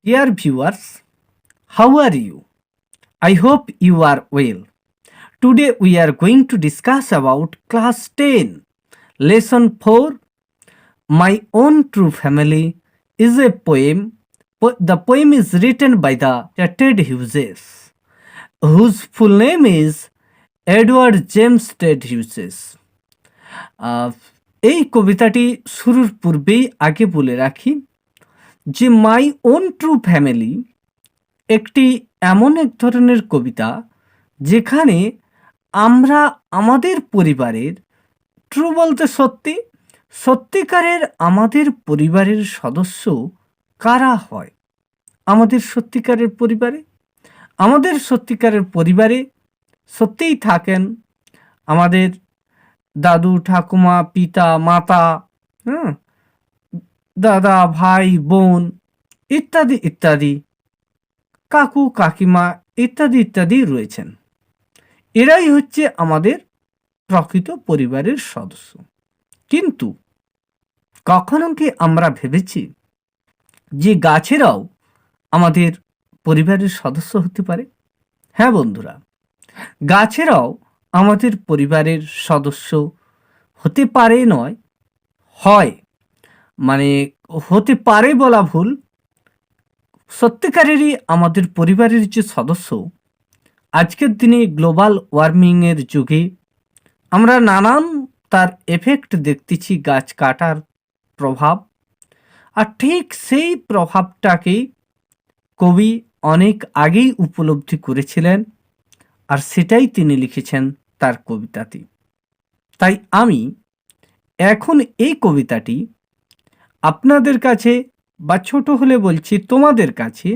Dear viewers, how are you? I hope you are well. Today we are going to discuss about class 10 lesson 4 My Own True Family is a poem. The poem is written by the Ted Hughes, whose full name is Edward James Ted Hughes. আহ, এই কবিতাটি শুরুর পূর্বেই আগে বলে রাখি যে my own true family একটি এমন এক ধরনের কবিতা যেখানে আমরা আমাদের পরিবারের ট্রু বলতে সত্যিকারের আমাদের পরিবারের সদস্য কারা হয়। আমাদের সত্যিকারের পরিবারে সত্যিই থাকেন আমাদের দাদু ঠাকুমা পিতা মাতা, দাদা ভাই বোন ইত্যাদি ইত্যাদি, কাকু কাকিমা ইত্যাদি ইত্যাদি রয়েছেন। এরাই হচ্ছে আমাদের প্রকৃত পরিবারের সদস্য। কিন্তু কখনো কি আমরা ভেবেছি যে গাছেরাও আমাদের পরিবারের সদস্য হতে পারে? হ্যাঁ বন্ধুরা, গাছেরাও আমাদের পরিবারের সদস্য হতে পারে নয়, হয়, মানে হতে পারে বলা ভুল, সত্যিকারেরই আমাদের পরিবারের যে সদস্য। আজকের দিনে গ্লোবাল ওয়ার্মিংয়ের যুগে আমরা নানান তার এফেক্ট দেখতেছি, গাছ কাটার প্রভাব। আর ঠিক সেই প্রভাবটাকেই কবি অনেক আগেই উপলব্ধি করেছিলেন, আর সেটাই তিনি লিখেছেন তার কবিতাতে। তাই আমি এখন এই কবিতাটি আপনাদের কাছে, বা ছোট হলে বলছি তোমাদের কাছে,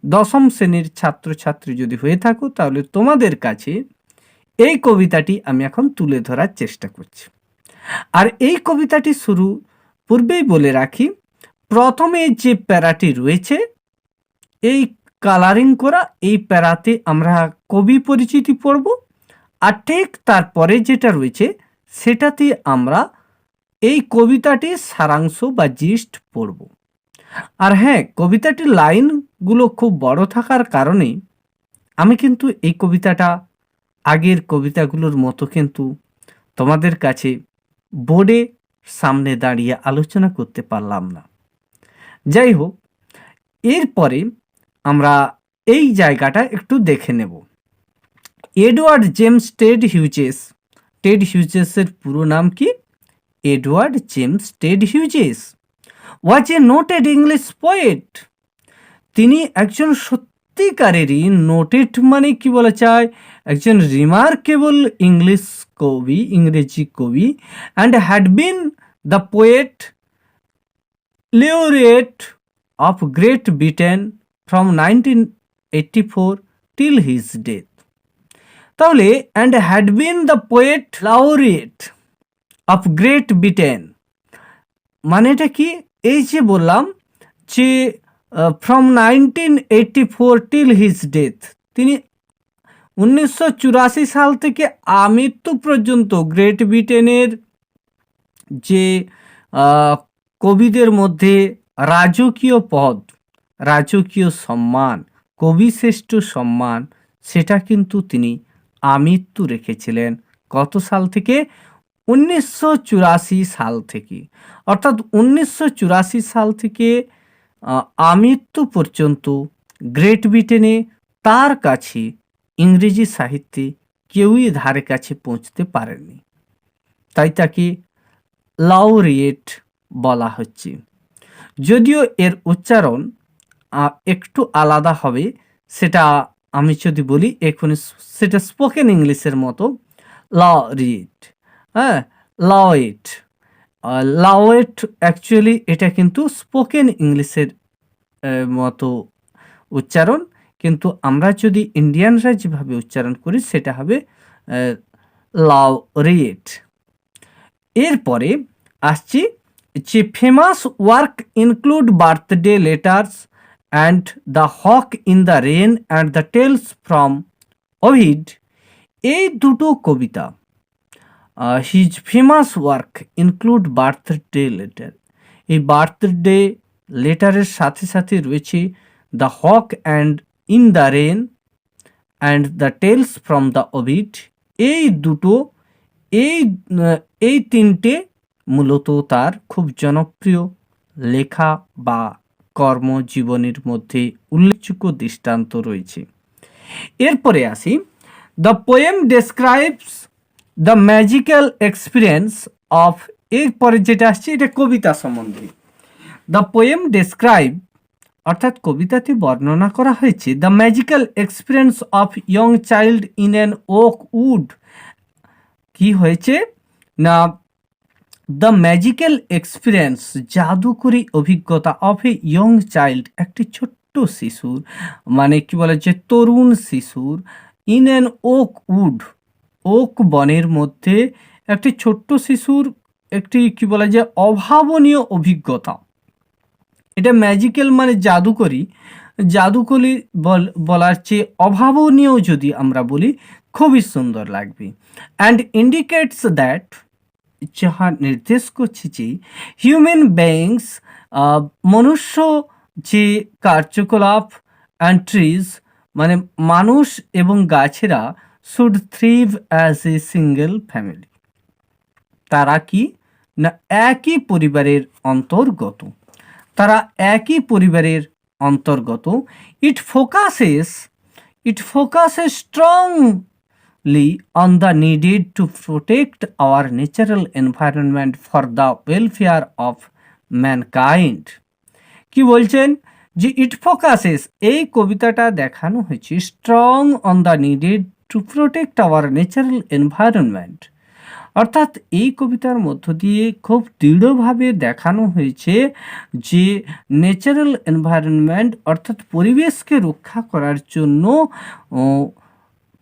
দশম শ্রেণীর ছাত্রছাত্রী যদি হয়ে থাকো তাহলে তোমাদের কাছে এই কবিতাটি আমি এখন তুলে ধরার চেষ্টা করছি। আর এই কবিতাটি শুরু পূর্বেই বলে রাখি, প্রথমে যে প্যারাটি রয়েছে এই কালারিং করা, এই প্যারাতে আমরা কবি পরিচিতি পড়ব, আর ঠিক তারপরে যেটা রয়েছে সেটাতে আমরা এই কবিতাটির সারাংশ বা জিস্ট পড়ব। আর হ্যাঁ, কবিতাটির লাইনগুলো খুব বড় থাকার কারণে আমি কিন্তু এই কবিতাটা আগের কবিতাগুলোর মতো কিন্তু তোমাদের কাছে বোর্ডে সামনে দাঁড়িয়ে আলোচনা করতে পারলাম না। যাই হোক, এরপরে আমরা এই জায়গাটা একটু দেখে নেব। এডওয়ার্ড জেমস টেড হিউজেসের পুরো নাম কি? এডওয়ার্ড জেমস টেড হিউজেস ওয়াজ এ নোটেড ইংলিশ পোয়েট। তিনি একজন সত্যিকারেরই নোটেড, মানে কি বলা চায়, একজন রিমার্কেবল ইংরেজি কবি, and had been the poet laureate of Great Britain from 1984 till his death. তাহলে and had been the poet laureate of Great Britain মানেটা কি? এই যে বললাম যে from 1984 till his death, তিনি 1984 সাল থেকে আমৃত্যু পর্যন্ত গ্রেট ব্রিটেনের যে কবিদের মধ্যে রাজকীয় পদ, রাজকীয় সম্মান, কবিশ্রেষ্ঠ সম্মান, সেটা কিন্তু তিনি আমৃত্যু রেখেছিলেন। কত সাল থেকে? 1984 সাল থেকে। অর্থাৎ 1984 সাল থেকে আমৃত্যু পর্যন্ত গ্রেট ব্রিটেনে তার কাছে ইংরেজি সাহিত্যে কেউই ধারে কাছে পৌঁছতে পারেনি, তাই তাকে লাউরিয়েট বলা হচ্ছে। যদিও এর উচ্চারণ একটু আলাদা হবে, সেটা আমি যদি বলি এখন, সেটা স্পোকেন ইংলিশের মতো লাউরিয়েট, লাউয়েট অ্যাকচুয়ালি এটা কিন্তু স্পোকেন ইংলিশের মতো উচ্চারণ, কিন্তু আমরা যদি ইন্ডিয়ানরা যেভাবে উচ্চারণ করি সেটা হবে লাউরিয়েট। এরপরে আসছি যে famous work include birthday letters and the hawk in the rain and the tales from Ovid. এই দুটো কবিতা, his famous work include birthday letter, এই বার্থডে লেটারের সাথে সাথে রয়েছে the hawk and in the rain and the tales from the Ovid, এই দুটো এই তিনটে মূলত তার খুব জনপ্রিয় লেখা বা কর্মজীবনের মধ্যে উল্লেখযোগ্য দৃষ্টান্ত রয়েছে। এরপরে আসি, the poem describes the magical experience of, এরপরে যেটা আসছে এটা কবিতা সম্বন্ধে। দ্য পোয়েম ডেসক্রাইব, অর্থাৎ কবিতাতে বর্ণনা করা হয়েছে the magical experience of young child in an oak wood. কি হয়েছে না, দ্য ম্যাজিক্যাল এক্সপিরিয়েন্স, জাদুকরী অভিজ্ঞতা অফ এ ইয়ং চাইল্ড, একটি ছোট্ট শিশুর, মানে কি বলে যে তরুণ শিশুর, in an oak wood, oak বনের মধ্যে একটি ছোট্ট শিশুর একটি কি বলা যায় অভাবনীয় অভিজ্ঞতা। এটা ম্যাজিক্যাল মানে জাদুকরী, জাদুকরী বলার চেয়ে অভাবনীয় যদি আমরা বলি খুবই সুন্দর লাগবে। অ্যান্ড ইন্ডিকেটস দ্যাট, যাহা নির্দেশ করছে যে হিউম্যান বিইংস, মনুষ্য যে কার্যকলাপ, অ্যান্ড ট্রিজ মানে মানুষ এবং গাছেরা, should thrive as a single family, তারা কি না একই পরিবারের অন্তর্গত, তারা একই পরিবারের অন্তর্গত। ইট focuses strongly on the needed to protect our natural environment for the welfare of mankind। কি বলছেন যে ইট ফোকাসেস, এই কবিতাটা দেখানো হয়েছে strong on the needed to protect our natural environment, অর্থাৎ এই কবিতার মধ্য দিয়ে খুব দৃঢ়ভাবে দেখানো হয়েছে যে ন্যাচারাল এনভায়রনমেন্ট অর্থাৎ পরিবেশকে রক্ষা করার জন্য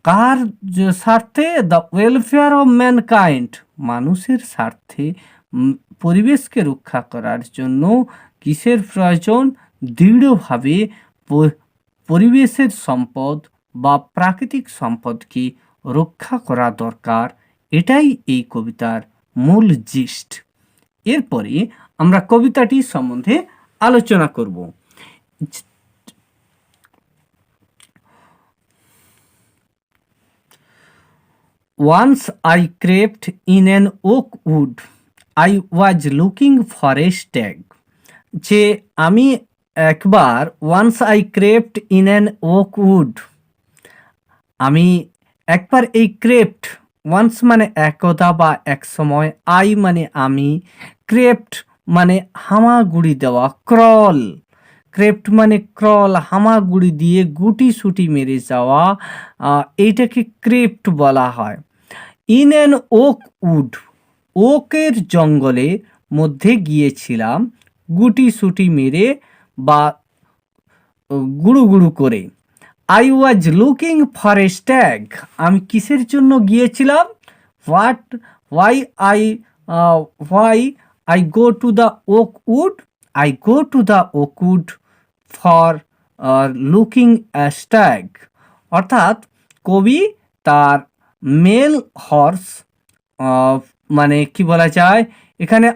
কার স্বার্থে, দ্য ওয়েলফেয়ার অফ ম্যানকাইন্ড, মানুষের স্বার্থে পরিবেশকে রক্ষা করার জন্য কিসের প্রয়োজন, দৃঢ়ভাবে পরিবেশের সম্পদ বা প্রাকৃতিক সম্পদকে রক্ষা করা দরকার। এটাই এই কবিতার মূল জিস্ট। এরপরে আমরা কবিতাটি সম্বন্ধে আলোচনা করব। Once I crept in an oak wood, I was looking for a stag। যে আমি একবার once I crept in an oak wood, আমি একবার এই ক্রেপ্ট, ওয়ান্স মানে একদা বা এক সময়, আই মানে আমি, ক্রেপ্ট মানে হামাগুড়ি দেওয়া, ক্রল, ক্রেপ্ট মানে ক্রল, হামাগুড়ি দিয়ে গুটি সুটি মেরে যাওয়া, এইটাকে ক্রেপ্ট বলা হয়। ইন অ্যান ওক উড, ওকের জঙ্গলের মধ্যে গিয়েছিলাম গুটি সুটি মেরে বা গুড়ু গুড়ু করে। I was looking for a stag, আমি কিসের জন্য গিয়েছিলাম, why I go to the oak wood, I go to the oak wood for looking a stag, অর্থাৎ কবি তার মেল হর্স, মানে কি বলা যায় এখানে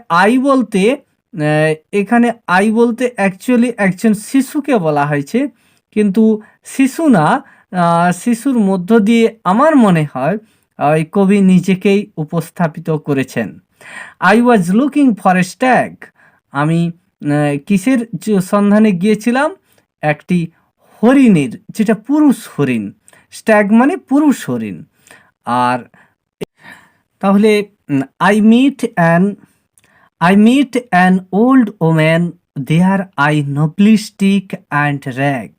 আই বলতে অ্যাকচুয়ালি একজন শিশুকে বলা হয়েছে, কিন্তু শিশু না, শিশুর মধ্য দিয়ে আমার মনে হয় ওই কবি নিজেকেই উপস্থাপিত করেছেন। I was looking for a stag, আমি কিসের সন্ধানে গিয়েছিলাম, একটি হরিণের, যেটা পুরুষ হরিণ, স্ট্যাগ মানে পুরুষ হরিণ। আর তাহলে I meet an old woman, there I nobly stick and rag.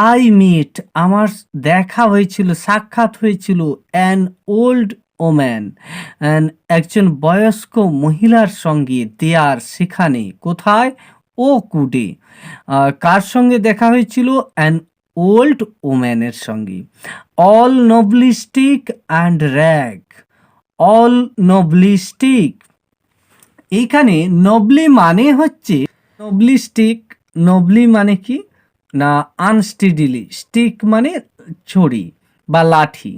I meet আমার দেখা হয়েছিল, সাক্ষাৎ হয়েছিল, অ্যান ওল্ড ওম্যান একজন বয়স্ক মহিলার সঙ্গে, দেয়ার সেখানে, কোথায়, ও কুডে, কার সঙ্গে দেখা হয়েছিল, অ্যান ওল্ড ওম্যানের সঙ্গে। অল নবলিস্টিক অ্যান্ড র্যাগ, অল নবলিস্টিক, এইখানে নবলি মানে হচ্ছে নবলিস্টিক, নবলি মানে কি না আনস্টেডিলি, স্টিক মানে ছড়ি বা লাঠি,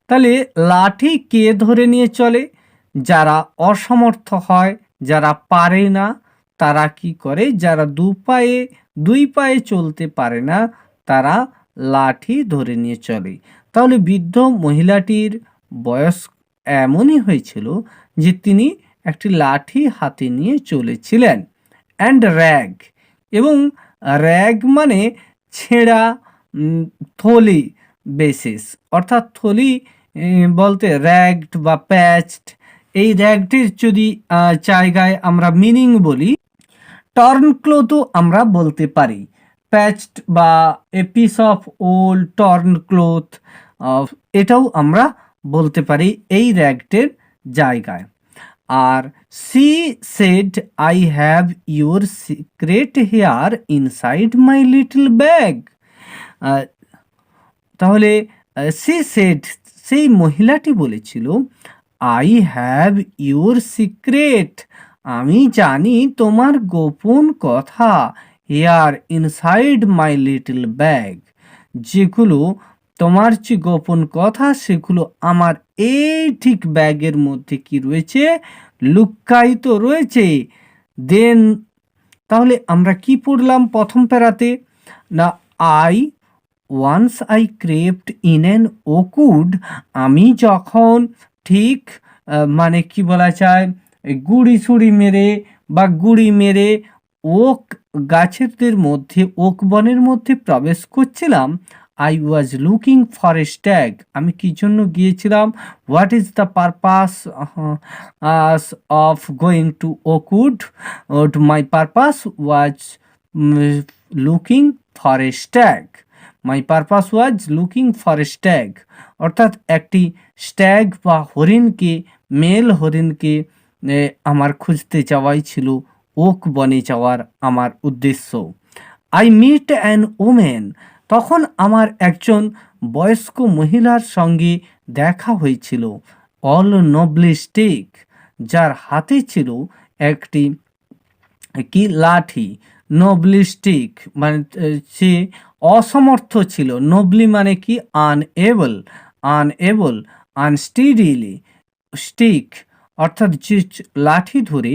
তাহলে লাঠি কে ধরে নিয়ে চলে, যারা অসমর্থ হয়, যারা পারে না তারা কি করে, যারা দুই পায়ে চলতে পারে না তারা লাঠি ধরে নিয়ে চলে। তাহলে বৃদ্ধ মহিলাটির বয়স এমনই হয়েছিল যে তিনি একটি লাঠি হাতে নিয়ে চলেছিলেন। অ্যান্ড র্যাগ, এবং র্যাগ মানে ছেঁড়া থলি বেসিস, অর্থাৎ থলি বলতে র্যাগড বা প্যাচড। এই র্যাগটির যদি জায়গায় আমরা মিনিং বলি, টর্ন ক্লোথও আমরা বলতে পারি। প্যাচড বা a piece of old torn cloth, এটাও আমরা বলতে পারি এই র্যাগটের জায়গায়। আর she said I have your secret here inside my little bag. তাহলে সি সেড, সেই মহিলাটি বলেছিল, আই হ্যাভ ইউর সিক্রেট, আমি জানি তোমার গোপন কথা, here inside my little bag, যেগুলো তোমার যে গোপন কথা সেগুলো আমার এই ঠিক ব্যাগের মধ্যে কি রয়েছে, লুক্কায়িত রয়েছে। দেন তাহলে আমরা কি পড়লাম প্রথম প্যারাতে, না once I crept in an oak wood, আমি যখন ঠিক মানে কি বলা যায়, গুড়ি মেরে ওক গাছের মধ্যে, ওক বনের মধ্যে প্রবেশ করছিলাম। I was looking for a stag, আমি কি জন্য গিয়েছিলাম, what is the purpose of going to Oakwood, my purpose was looking for a stag, my purpose was looking for a stag, অর্থাৎ একটি স্ট্যাগ বা হরিণকে, মেল হরিণকে আমার খুঁজতে যাওয়াই ছিল ওক বনে যাওয়ার আমার উদ্দেশ্য। আই মিট অ্যান ওমেন, তখন আমার একজন বয়স্ক মহিলার সঙ্গে দেখা হয়েছিল, অল নবলি স্টিক, যার হাতে ছিল একটি কি লাঠি, নবলি স্টিক মানে সে অসমর্থ ছিল, নবলি মানে কি আনএবল, আনস্টিডিলি, স্টিক অর্থাৎ যে লাঠি ধরে,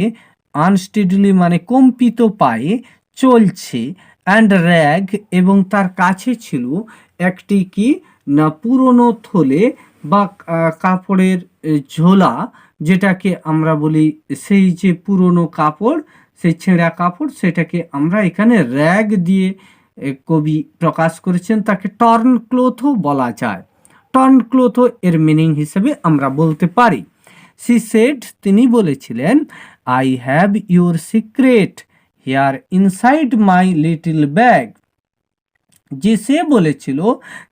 আনস্টিডিলি মানে কম্পিত পায়ে চলছে, অ্যান্ড র্যাগ, এবং তার কাছে ছিল একটি কি না পুরনো থলে বা কাপড়ের ঝোলা, যেটাকে আমরা বলি সেই যে পুরনো কাপড়, সেই ছেঁড়া কাপড়, সেটাকে আমরা এখানে র্যাগ দিয়ে কবি প্রকাশ করেছেন, তাকে টর্ন ক্লোথও বলা যায়। টর্ন ক্লোথও এর মিনিং হিসেবে আমরা বলতে পারি। সি সেড, তিনি বলেছিলেন, I have your secret here inside my little bag, যে সে বলেছিল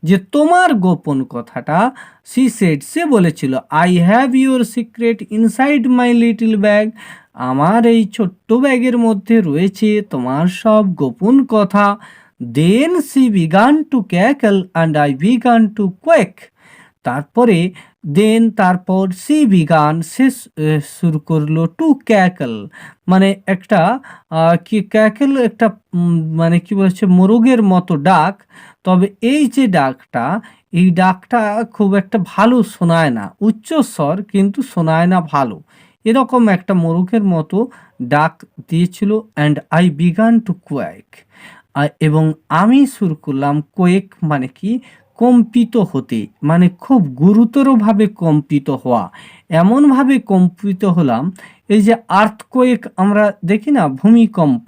যে তোমার গোপন কথাটা, সি সেড, সে বলেছিল, I have your secret inside my little bag, আমার এই ছোট্ট ব্যাগের মধ্যে রয়েছে তোমার সব গোপন কথা। Then she began to cackle and I began to quake, তারপর সি বিগান, সে শুরু করলো, টু ক্যাকল মানে একটা কি ক্যাকল, একটা মানে কি বলছে মোরগের মতো ডাক, তবে এই যে ডাকটা, এই ডাকটা খুব একটা ভালো শোনায় না, উচ্চস্বর কিন্তু শোনায় না ভালো, এরকম একটা মোরগের মতো ডাক দিয়েছিল। And I began to quake, এবং আমি শুরু করলাম, কোয়েক মানে কি কম্পিত হতে, মানে খুব গুরুতরভাবে কম্পিত হওয়া, এমনভাবে কম্পিত হলাম, এই যে আর্থকোয়েক আমরা দেখি না, ভূমিকম্প,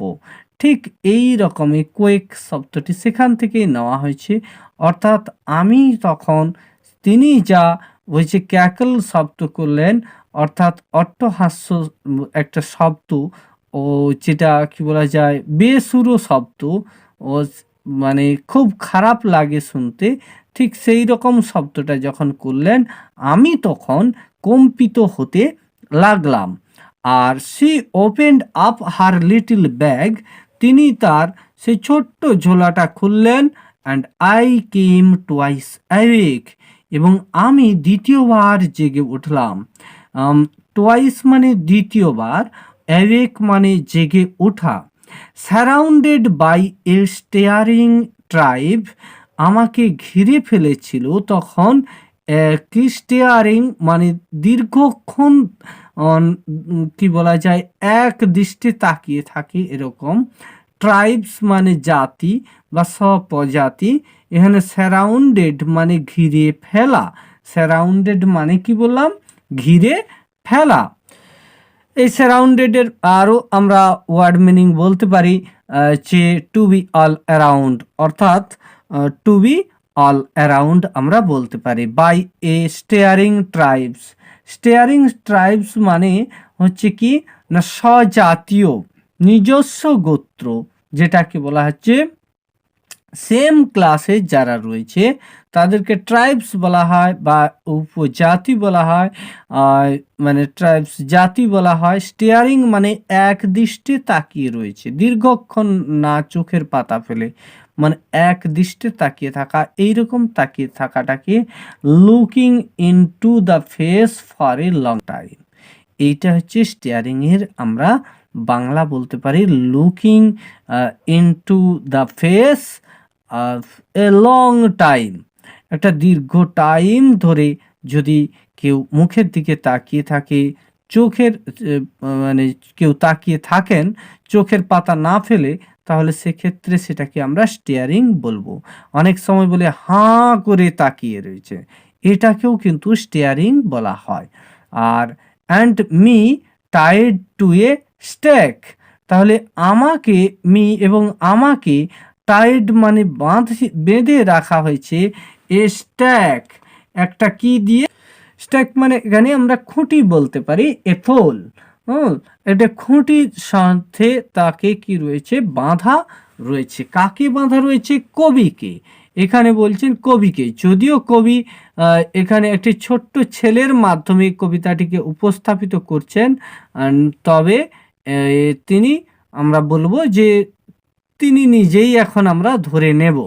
ঠিক এই রকমই কোয়েক শব্দটি সেখান থেকেই নেওয়া হয়েছে। অর্থাৎ আমি তখন, তিনি যা ওই যে ক্যাকল শব্দ করলেন, অর্থাৎ অট্টহাস্য একটা শব্দ, ও যেটা কি বলা যায় বেসুরো শব্দ, ও মানে খুব খারাপ লাগে শুনতে, ঠিক সেই রকম শব্দটা যখন করলেন, আমি তখন কম্পিত হতে লাগলাম। আর she opened up her little bag, তিনি তার সেই ছোট্ট ঝোলাটা খুললেন। And I came twice awake, এবং আমি দ্বিতীয়বার জেগে উঠলাম। টুয়াইস মানে দ্বিতীয়বার, অ্যাওয়েক মানে জেগে ওঠা। Surrounded by a staring tribe, আমাকে ঘিরে ফেলেছিল তখন কি স্টেয়ারিং মানে দীর্ঘক্ষণ কি বলা যায়, এক দৃষ্টি তাকিয়ে থাকে এরকম। ট্রাইবস মানে জাতি বা স্বপ্রজাতি। এখানে সারাউন্ডেড মানে ঘিরে ফেলা। সারাউন্ডেড মানে কি বললাম, ঘিরে ফেলা। এই সারাউন্ডেডের আরও আমরা ওয়ার্ড মিনিং বলতে পারি যে টু বি অল অ্যারাউন্ড, অর্থাৎ টু বি অল অ্যারাউন্ড আমরা বলতে পারি। By a staring tribes. Staring tribes মানে হচ্ছে কি না স্বজাতীয় নিজস্ব গোত্র, যেটাকে বলা হচ্ছে সেম ক্লাসে যারা রয়েছে তাদেরকে ট্রাইবস বলা হয় বা উপজাতি বলা হয়, মানে ট্রাইবস জাতি বলা হয়। স্টিয়ারিং মানে এক দৃষ্টি তাকিয়ে রয়েছে, দীর্ঘক্ষণ না চোখের পাতা ফেলে, মানে এক দৃষ্টি তাকিয়ে থাকা। এইরকম তাকিয়ে থাকাটাকে looking into the face for a long time, এইটা হচ্ছে স্টিয়ারিংয়ের আমরা বাংলা বলতে পারি looking into the face a long time. একটা দীর্ঘ টাইম ধরে যদি কেউ মুখের দিকে তাকিয়ে থাকে, চোখের মানে কেউ তাকিয়ে থাকেন চোখের পাতা না ফেলে, তাহলে সেক্ষেত্রে সেটাকে আমরা স্টিয়ারিং বলবো। অনেক সময় বলে হাঁ করে তাকিয়ে রয়েছে, এটাকেও কিন্তু স্টিয়ারিং বলা হয়। আর and me tied to a stake, তাহলে আমাকে, মি এবং আমাকে, টাইড মানে বেঁধে রাখা হয়েছে, এ স্ট্যাক একটা কি দিয়ে, স্ট্যাক মানে এখানে আমরা খুঁটি বলতে পারি, এ পোল। এটা খুঁটির সাথে তাকে কি রয়েছে, বাঁধা রয়েছে। কাকে বাঁধা রয়েছে? কবিকে। এখানে বলছেন কবিকে, যদিও কবি এখানে একটি ছোট্ট ছেলের মাধ্যমে কবিতাটিকে উপস্থাপিত করছেন, তবে তিনি, আমরা বলবো যে তিনি নিজেই এখন আমরা ধরে নেব।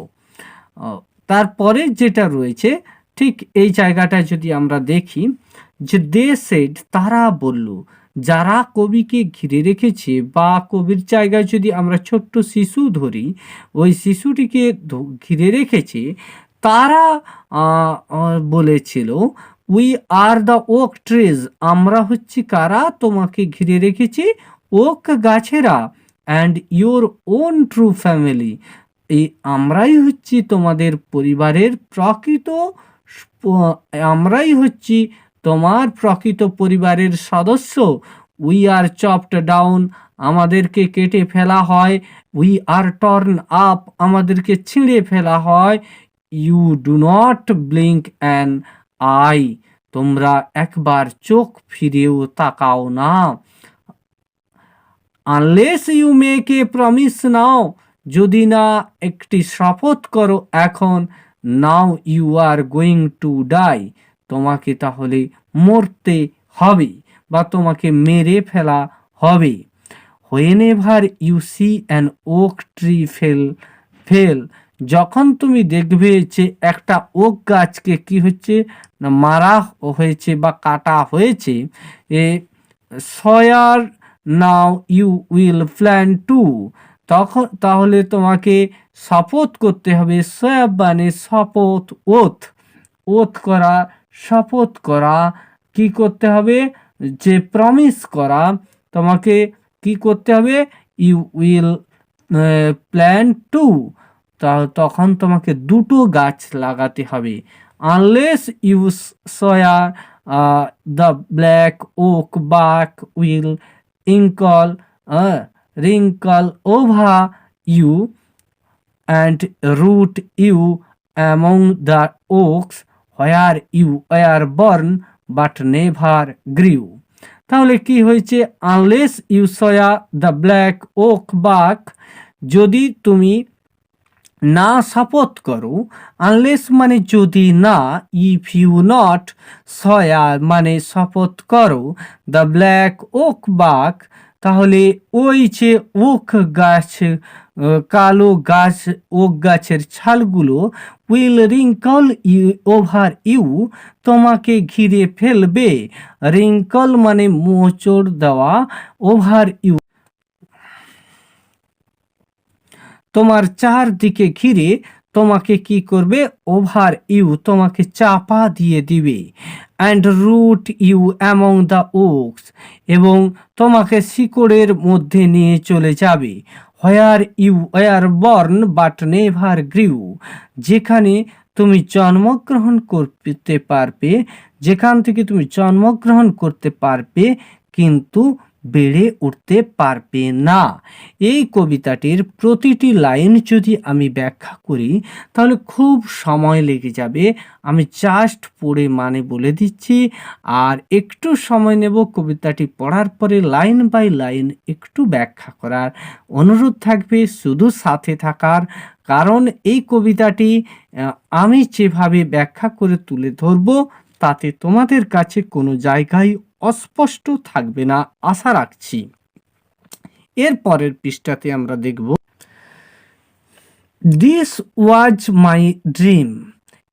তারপরে যেটা রয়েছে ঠিক এই জায়গাটা যদি আমরা দেখি, যে দে সেড, তারা বলল, যারা কবিকে ঘিরে রেখেছে, বা কবির জায়গায় যদি আমরা ছোট্ট শিশু ধরি, ওই শিশুটিকে ঘিরে রেখেছে, তারা বলেছিল, we are the oak trees, আমরা হচ্ছি কারা তোমাকে ঘিরে রেখেছি, ওক গাছেরা, and your own true family, এই আমরাই হচ্ছি তোমাদের পরিবারের প্রকৃত, আমরাই হচ্ছি তোমার প্রকৃত পরিবারের সদস্য। উই আর চপড ডাউন, আমাদেরকে কেটে ফেলা হয়। উই আর টর্ন আপ, আমাদেরকে ছিঁড়ে ফেলা হয়। You do not blink an eye, তোমরা একবার চোখ ফিরেও তাকাও না। Unless you make a promise now, যদি না একটি শপথ করো এখন, now you are going to die, তোমাকে তাহলে মরতে হবে বা তোমাকে মেরে ফেলা হবে। Whenever you see an oak tree fell, যখন তুমি দেখবে যে একটা ওক গাছকে কি হচ্ছে না মারা হয়েছে বা কাটা হয়েছে, a sawyer now you will plan two, তখন তাহলে তোমাকে শপথ করতে হবে। সয়াব মানে শপথ, ওথ, ওথ করা, শপথ করা, কি করতে হবে, যে প্রমিস করা, তোমাকে কি করতে হবে, ইউ উইল প্ল্যান টু, তখন তোমাকে দুটো গাছ লাগাতে হবে। Unless you saw the black oak bark will wrinkle over you and root you among the oaks where you were born but never grew। তাহলে কি হয়েছে, unless you saw the black oak bark, যদি তুমি না শপথ করো, unless মানে যদি না, ইফ ইউ নট, সয়া মানে শপথ করো, দ্য ব্ল্যাক ওক বাক, তাহলে ওই যে ওক গাছ, কালো গাছ, ওক গাছের ছালগুলো, will wrinkle you over you, তোমাকে ঘিরে ফেলবে। রিঙ্কল মানে মোচড় দেওয়া, ওভার ইউ তোমার চারদিকে ঘিরে তোমাকে কি করবে, ওভার ইউ তোমাকে চাপা দিয়ে দিবে, and root you among the oaks এবং তোমাকে শিকড়ের মধ্যে নিয়ে চলে যাবে, where you were born but never grew যেখানে তুমি জন্মগ্রহণ করতে পারবে, যেখান থেকে তুমি জন্মগ্রহণ করতে পারবে কিন্তু বেড়ে উঠতে পারবে না। এই কবিতাটির প্রতিটি লাইন যদি আমি ব্যাখ্যা করি তাহলে খুব সময় লেগে যাবে। আমি জাস্ট পড়ে মানে বলে দিচ্ছি, আর একটু সময় নেব কবিতাটি পড়ার পরে লাইন বাই লাইন একটু ব্যাখ্যা করার অনুরোধ থাকবে, শুধু সাথে থাকার। কারণ এই কবিতাটি আমি যেভাবে ব্যাখ্যা করে তুলে ধরব তাতে তোমাদের কাছে কোনো জায়গায় অস্পষ্ট থাকবে না আশা রাখছি। এর পরের পৃষ্ঠাতে আমরা দেখব, দিস ওয়াজ মাই ড্রিম,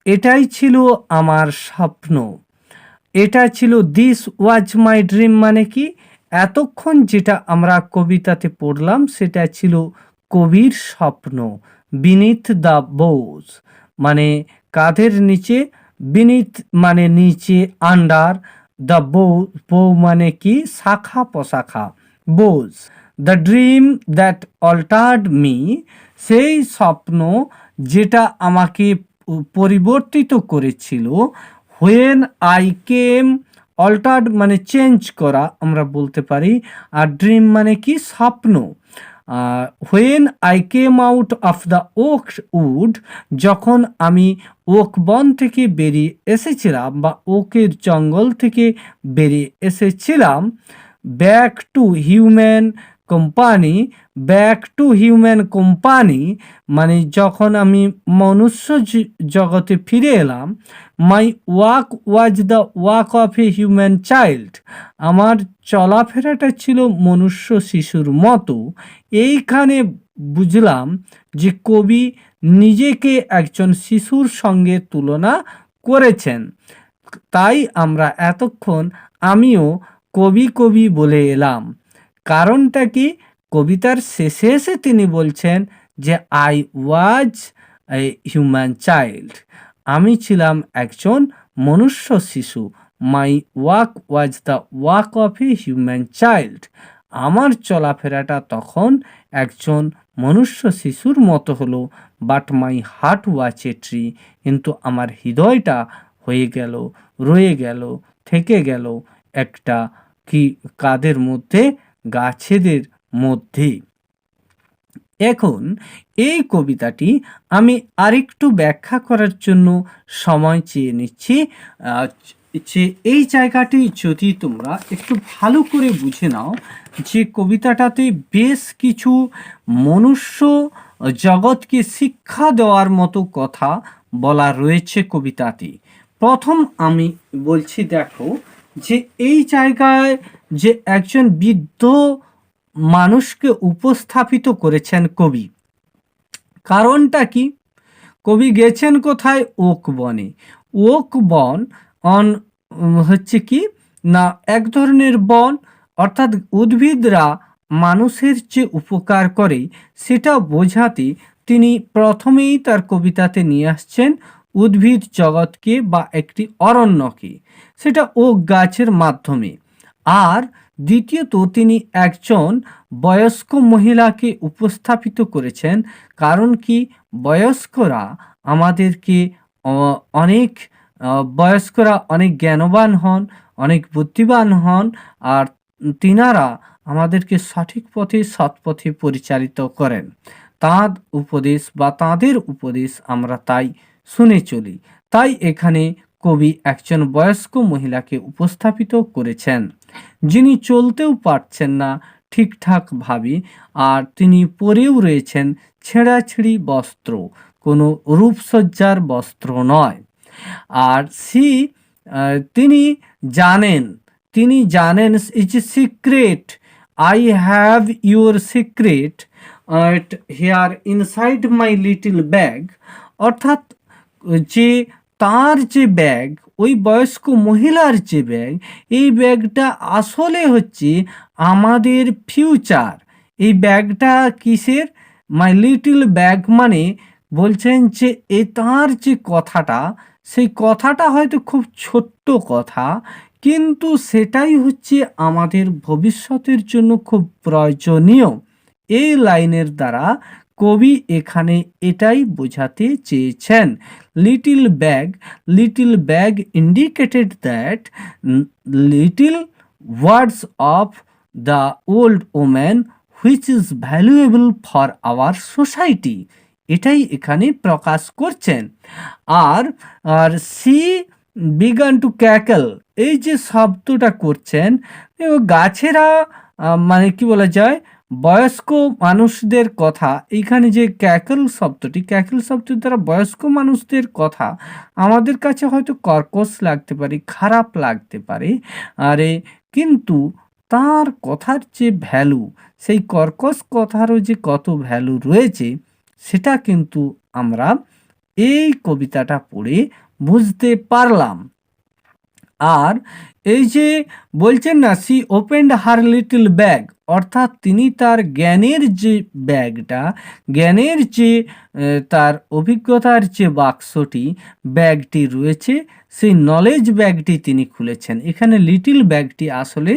এটাই ছিল আমার স্বপ্ন। এটা ছিল দিস ওয়াজ মাই ড্রিম মানে কি, এতক্ষণ যেটা আমরা কবিতাতে পড়লাম সেটা ছিল কবির স্বপ্ন। বিনিথ দ্য বোজ মানে কাঁধের নিচে, বিনিথ মানে নিচে, আন্ডার, দ্য বো মানে কি শাখা প্রশাখা, boughs, the dream that altered me সেই স্বপ্ন যেটা আমাকে পরিবর্তিত করেছিল, হোয়েন আই কেম, অল্টার্ড মানে চেঞ্জ করা আমরা বলতে পারি, আর ড্রিম মানে কি স্বপ্ন। When I came out of the oak wood যখন আমি ওক বন থেকে বেরিয়ে এসেছিলাম বা ওকের জঙ্গল থেকে বেরিয়ে এসেছিলাম, back to human company, back to human company মানে যখন আমি মনুষ্য জগতে ফিরে এলাম, my walk was the walk of a human child আমার চলাফেরাটা ছিল মনুষ্য শিশুর মতো। এইখানে বুঝলাম যে কবি নিজেকে একজন শিশুর সঙ্গে তুলনা করেছেন। তাই আমরা এতক্ষণ আমিও কবি কবি বলে এলাম। কারণটা কি, কবিতার শেষে এসে তিনি বলছেন যে I was a human child, আমি ছিলাম একজন মনুষ্য শিশু। My walk was the walk of a human child, আমার চলাফেরাটা তখন একজন মনুষ্য শিশুর মতো হলো। But my heart was a tree, কিন্তু আমার হৃদয়টা হয়ে গেল, রয়ে গেল, থেকে গেল একটা কি কাদের মধ্যে, গাছেদের মধ্যে। এখন এই কবিতাটি আমি আরেকটু ব্যাখ্যা করার জন্য সময় চেয়ে নিচ্ছি। যে এই জায়গাটি যদি তোমরা একটু ভালো করে বুঝে নাও যে কবিতাটাতে বেশ কিছু মনুষ্য জগৎকে শিক্ষা দেওয়ার মতো কথা বলা রয়েছে কবিতাতে। প্রথম আমি বলছি, দেখো যে এই জায়গায় যে একজন বৃদ্ধ মানুষকে উপস্থাপিত করেছেন কবি। কারণটা কি, কবি গেছেন কোথায়, ওক বনে। ওক বন হচ্ছে কি না এক ধরনের বন, অর্থাৎ উদ্ভিদরা মানুষের যে উপকার করে সেটা বোঝাতে তিনি প্রথমেই তার কবিতাতে নিয়ে আসছেন উদ্ভিদ জগৎকে বা একটি অরণ্যকে, সেটা ওক গাছের মাধ্যমে। আর দ্বিতীয়ত তিনি একজন বয়স্ক মহিলাকে উপস্থাপিত করেছেন। কারণ কি, বয়স্করা আমাদেরকে বয়স্করা অনেক জ্ঞানবান হন, অনেক বুদ্ধিমান হন, আর তিনারা আমাদেরকে সঠিক পথে সৎ পথে পরিচালিত করেন। তাঁদের উপদেশ আমরা তাই শুনে চলি। তাই এখানে কবি একজন বয়স্ক মহিলাকে উপস্থাপিত করেছেন যিনি চলতেও পারছেন না ঠিকঠাকভাবে, আর তিনি পরেও রয়েছেন ছেঁড়াছিঁড়ি বস্ত্র, কোনো রূপসজ্জার বস্ত্র নয়। আর তিনি জানেন his secret, I have your secret here inside my little bag, অর্থাৎ যে তার যে ব্যাগ, ওই বয়স্ক মহিলার যে ব্যাগ, এই ব্যাগটা আসলে হচ্ছে আমাদের ফিউচার। এই ব্যাগটা কিসের, মাই লিটল ব্যাগ মানে বলছেন যে তার যে কথাটা, সেই কথাটা হয়তো খুব ছোট্ট কথা, কিন্তু সেটাই হচ্ছে আমাদের ভবিষ্যতের জন্য খুব প্রয়োজনীয়। এই লাইনের দ্বারা কবি এখানে এটাই বোঝাতে চেয়েছেন। Little bag indicated that little words of the old woman which is valuable for our society, এটাই এখানে প্রকাশ করছেন। আর আর সি বিগান টু ক্যাকল, এই যে শব্দটা করছেন, গাছেরা মানে কি বলা যায়, বয়স্ক মানুষদের কথা, এইখানে যে ক্যাকল শব্দটির দ্বারা বয়স্ক মানুষদের কথা আমাদের কাছে হয়তো কর্কশ লাগতে পারে, খারাপ লাগতে পারে, আরে কিন্তু তার কথার যে ভ্যালু, সেই কর্কশ কথারও যে কত ভ্যালু রয়েছে, সেটা কিন্তু আমরা এই কবিতাটা পড়ে বুঝতে পারলাম। আর এই যে বলছেন না, she opened her little bag, অর্থাৎ তিনি তার জ্ঞানের যে ব্যাগটা, জ্ঞানের যে তার অভিজ্ঞতার যে ব্যাগটি রয়েছে, সেই নলেজ ব্যাগটি তিনি খুলেছেন। এখানে লিটল ব্যাগটি আসলে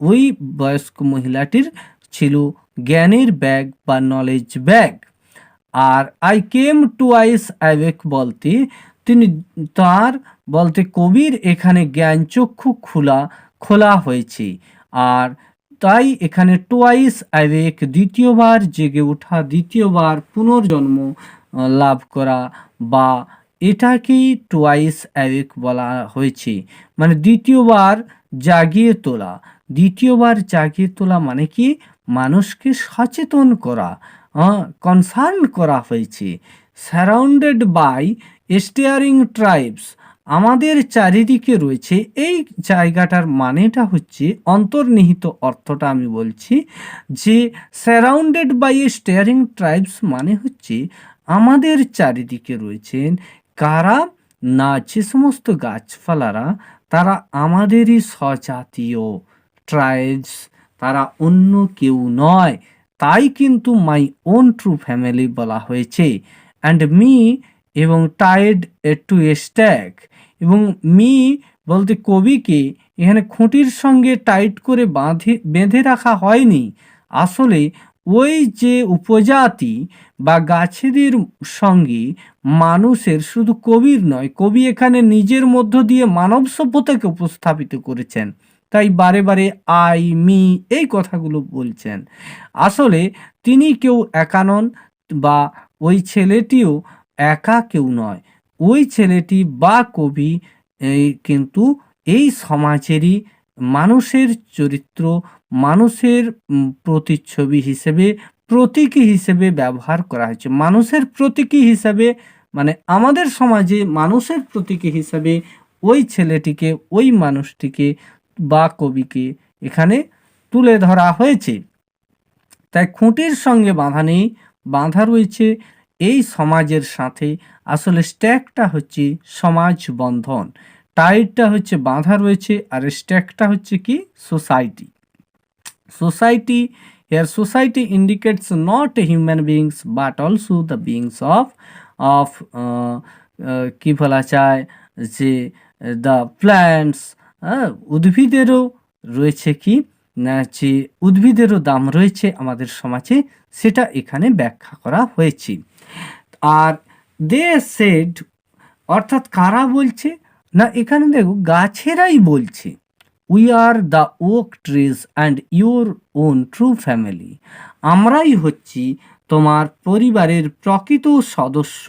ওই বয়স্ক মহিলাটির ছিল জ্ঞানের ব্যাগ বা নলেজ ব্যাগ। আর আই কেম টুয়াইস অ্যাওয়েক বলতে তিনি তার বলতে কবির এখানে জ্ঞান চক্ষু খোলা হয়েছে। আর তাই এখানে টুয়াইস অ্যাওয়েক, দ্বিতীয়বার জেগে ওঠা, দ্বিতীয়বার পুনর্জন্ম লাভ করা, বা এটাকেই টুয়াইস অ্যাওয়েক বলা হয়েছে, মানে দ্বিতীয়বার জাগিয়ে তোলা। দ্বিতীয়বার জাগিয়ে তোলা মানে কি, মানুষকে সচেতন করা, কনসার্ন করা হয়েছে। সারাউন্ডেড বাই স্টিয়ারিং ট্রাইবস, আমাদের চারিদিকে রয়েছে, এই জায়গাটার মানেটা হচ্ছে, অন্তর্নিহিত অর্থটা আমি বলছি যে সারাউন্ডেড বাই স্টিয়ারিং ট্রাইবস মানে হচ্ছে আমাদের চারিদিকে রয়েছেন কারা না, যে সমস্ত গাছপালারা তারা আমাদেরই স্বজাতীয় ট্রাইবস, তারা অন্য কেউ নয়, তাই কিন্তু মাই ওন ট্রু ফ্যামিলি বলা হয়েছে। অ্যান্ড মি এবং টাইড টু এ স্ট্যাক, এবং মি বলতে কবিকে এখানে খুঁটির সঙ্গে টাইট করে বেঁধে রাখা হয়নি। আসলে ওই যে উপজাতি বা গাছেদের সঙ্গে মানুষের, শুধু কবির নয়, কবি এখানে নিজের মধ্য দিয়ে মানব সভ্যতাকে উপস্থাপিত করেছেন, তাই বারে বারে আই মি এই কথাগুলো বলছেন। আসলে তিনি কেউ একা নন, বা ওই ছেলেটিও একা কেউ নয়, ওই ছেলেটি বা কবি কিন্তু এই সমাজেরই মানুষের চরিত্র, মানুষের প্রতিচ্ছবি হিসেবে, প্রতীকী হিসেবে ব্যবহার করা হয়েছে। মানুষের প্রতীকী হিসাবে মানে আমাদের সমাজে মানুষের প্রতীকী হিসাবে ওই ছেলেটিকে, ওই মানুষটিকে বা কবিকে এখানে তুলে ধরা হয়েছে। তাই খুঁটির সঙ্গে বাঁধা নেই, বাঁধা রয়েছে এই সমাজের সাথে। আসলে স্ট্যাকটা হচ্ছে সমাজ বন্ধন, টাইটটা হচ্ছে বাঁধা রয়েছে, আর স্ট্যাকটা হচ্ছে কি society. Society, here society indicates not human beings but also the beings of কি বলা যায় যে দ্য প্ল্যান্টস, উদ্ভিদেরও রয়েছে কি না, যে উদ্ভিদেরও দাম রয়েছে আমাদের সমাজে, সেটা এখানে ব্যাখ্যা করা হয়েছে। আর দে সেড, অর্থাৎ কারা বলছে না, এখানে দেখো গাছেরাই বলছে, we are the oak trees and your own true family, আমরাই হচ্ছি তোমার পরিবারের প্রকৃত সদস্য,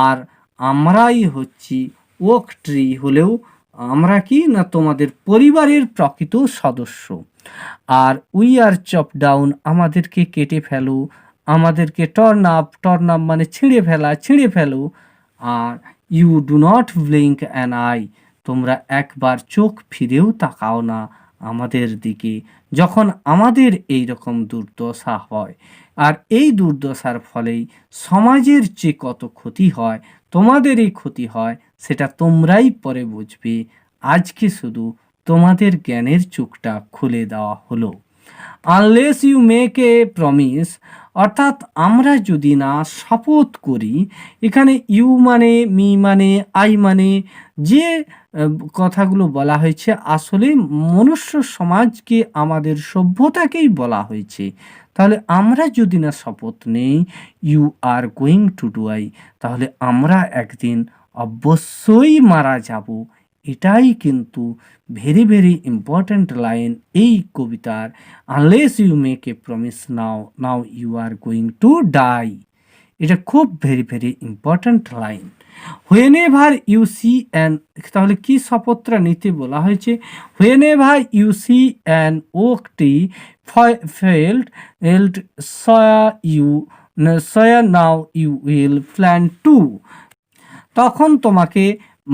আর আমরাই হচ্ছি, ওক ট্রি হলেও আমরা কি না তোমাদের পরিবারের প্রকৃত সদস্য। আর উই আর চপ ডাউন, আমাদেরকে কেটে ফেলো, আমাদেরকে টর্ন আপ মানে ছিঁড়ে ফেলো। আর you do not blink an eye, তোমরা একবার চোখ ফিরেও তাকাও না আমাদের দিকে, যখন আমাদের এই রকম দুর্দশা হয়। আর এই দুর্দশার ফলেই সমাজের যে কত ক্ষতি হয়, তোমাদের এই ক্ষতি হয়, সেটা তোমরাই পরে বুঝবে। আজকে শুধু তোমাদের জ্ঞানের চোখটা খুলে দেওয়া হলো। Unless you make a promise, অর্থাৎ আমরা যদি না শপথ করি, এখানে ইউ মানে, মি মানে, আই মানে যে কথাগুলো বলা হয়েছে আসলে মনুষ্য সমাজকে, আমাদের সভ্যতাকেই বলা হয়েছে। তাহলে আমরা যদি না শপথ নেই you are going to die, তাহলে আমরা একদিন অবশ্যই মারা যাব। এটাই কিন্তু ভেরি ভেরি ইম্পর্ট্যান্ট লাইন এই কবিতার। Unless you make a promise now, now you are going to die. এটা খুব very very important line. Whenever you see an, তাহলে কি শপথটা নিতে বলা হয়েছে? Whenever you see an oak tree felled old saw you saw now you will plan two. তখন তোমাকে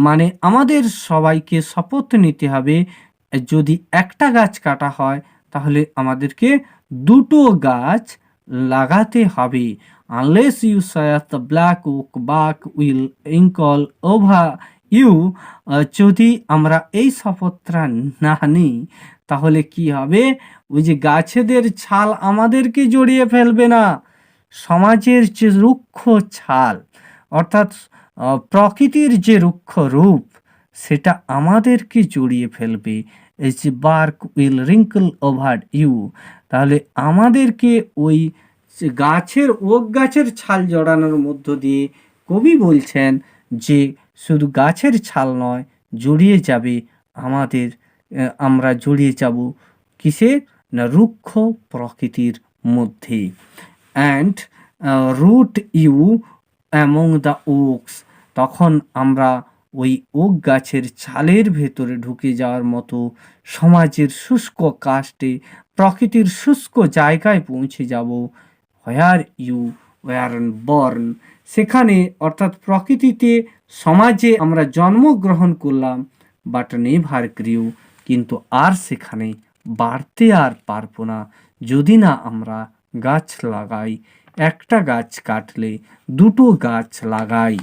মানে আমাদের সবাইকে শপথ নিতে হবে, যদি একটা গাছ কাটা হয় তাহলে আমাদেরকে দুটো গাছ লাগাতে হবে। Unless you saw that the black oak bark will wrinkle over you, যদি আমরা এই শপথটা না নিই তাহলে কি হবে? ওই যে গাছেদের ছাল আমাদেরকে জড়িয়ে ফেলবে না, সমাজের যে রুক্ষ ছাল অর্থাৎ প্রকৃতির যে রুক্ষ রূপ সেটা আমাদেরকে জড়িয়ে ফেলবে। এই যে bark will wrinkle over you, তাহলে আমাদেরকে ওই গাছের ওক গাছের ছাল জড়ানোর মধ্য দিয়ে কবি বলছেন যে শুধু গাছের ছাল নয়, জড়িয়ে যাবে আমাদের, আমরা জড়িয়ে যাব কিসে না রুক্ষ প্রকৃতির মধ্যে। And root you among the oaks, তখন আমরা ওই ওক গাছের ছালের ভেতরে ঢুকে যাওয়ার মতো সমাজের শুষ্ক কাস্টে, প্রকৃতির শুষ্ক জায়গায় পৌঁছে যাব। হোয়ার ইউ ওয়ার বর্ন, সেখানে অর্থাৎ প্রকৃতিতে সমাজে আমরা জন্মগ্রহণ করলাম, বাট নেভার গ্রিউ, কিন্তু আর সেখানে বাড়তে আর পারবো না যদি না আমরা গাছ লাগাই। একটা গাছ কাটলে দুটো গাছ লাগাই।